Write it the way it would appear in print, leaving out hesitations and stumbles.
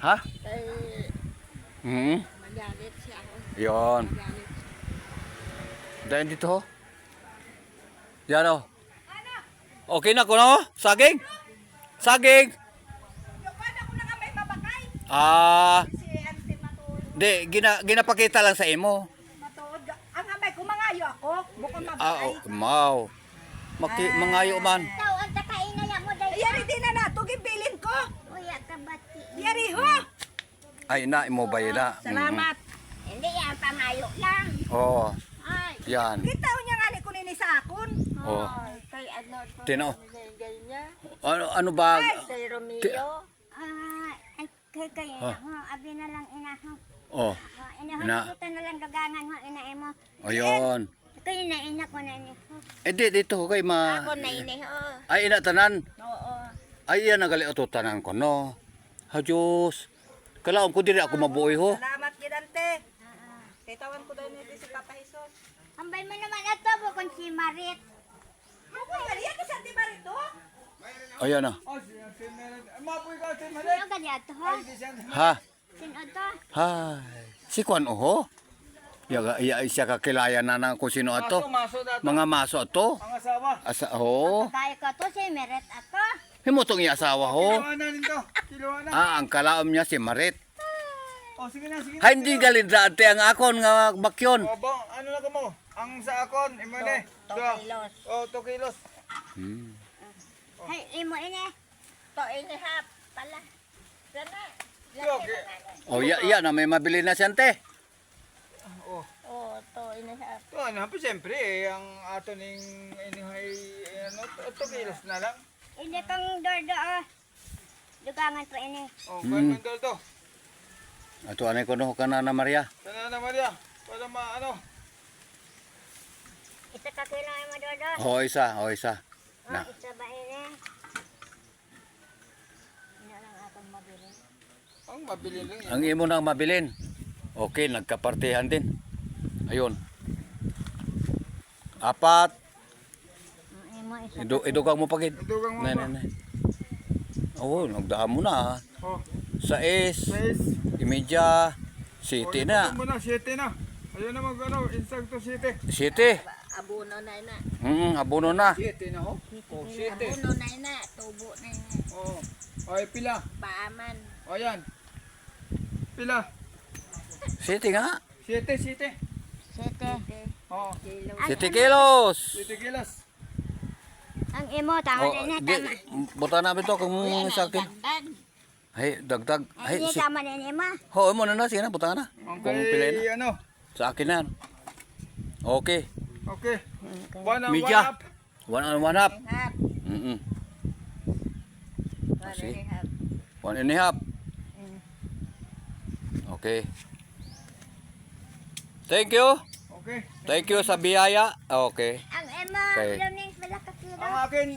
Ha? Kay magalit siya ako. Yon. Magalit. Dahil dito ho. Yan o. Okay na ko na ho? Saging? Saging? Ah, Si Auntie Matuod. di, ginapakita lang sa imo. Matuod. Ang amay ko mangayo ako. Bukod Ah, mabakay. oh, mau. Mangayo man. Ikaw, ang takainaya mo dahil. Yari din na nato. Gibilin ko. Uya ka bati. Yari ho. Ay na, imo ba yun na? Salamat. Hindi yan, pangayo lang. Oo, Ay, yan. Kita niya nga ni kunin sa akon. Oh. Kay ano to. Tino. Binigay niya. Ano ba? Kay Romeo. ay, kay Ah. ho, abi na lang ina ho. Oh, Ina ho, Na. kita na lang gagangan ho, ina mo. ayun. Kayo na ina ko na ini ho. Eh di, dito kay ma... Ako na ini ho. Ay, ina tanan. Oo. Ay, yan nagali o tanan ko, no? Ha, Diyos. Kalaon ko diri ako mabuhay ho. Salamat gidante. Kitawan ko daw nito si Papa Jesus. Ambay mo naman ato bukon si Marit. Ako kaliya ko sa Auntie Marito. Ayan na. Sino ka niya to ho? Ha? Sino to? Hay. Si Kwan Oho. Siya kakilaya na kung sino ato. Mga maso ato. Ang asawa. Ho. Kaya ko to si Marit ato. Himutong iya asawa ho. Kiluan na rin to. Kiluan na. Ah, ang kalaom niya si Marit. O, sige na, sige na. Hay, hindi galit dati ang akon nga bakyon. O, bong, ano na ka mo? Ang sa akon, imane. 2 kilos. O, 2 kilos. Hay, imo ini. To ini hap pala. Sana. Okay. O, iya na may mabili na siyante. O, Oh, to ini hap. to ano, pa siyempre eh, ang ato ning inihay, ano, 2 kilos na lang. Ini kang dordo ah. Dugangan pa ini. O, kung mandol to. Ato anay ko no kana Maria. Sana na Maria, para ano. Isa ka kailangan mo dordo. O, isa. Na. Isa ba ini? Ina lang akong mabili. Ang mabili lang yan. Ang imo nang mabilin. Okay, nagkapartihan din. Ayun. 4. Imo isa. Idugang mo pagid. Dugang mo pa. Nay. Oo, nagdaan mo na. O, 6, 6. imedya, 7 na. Mo na, 7 na. Ayun na ano, insakto 7. 7. Abuno na ina. Abono na. 7 na ho. O, 7. Abuno na ina. Tubo na ina. O, ay pila. Paaman. O, yan. Pila. 7 nga. 7, 7. Sete. O, Kilo. 7 kilos. 7 kilos. Ang imo tama Oh, na di, tama. buta namin to kung sa akin. Dagdag. Ay, dagdag. Ay, Ay, tama na imo. ho, mo na sige na, buta na. Ang Kung pilay na. kay, ano, Sa akin na. Okay. okay. One and Media. one up. 1 and 1 half. Hap. Mm. One See? and a half. 1 and a half. Okay. Thank you. Okay. Thank you sa biyaya. Okay. Ang imo, Okay. luming pala ka kilo. Ang akin,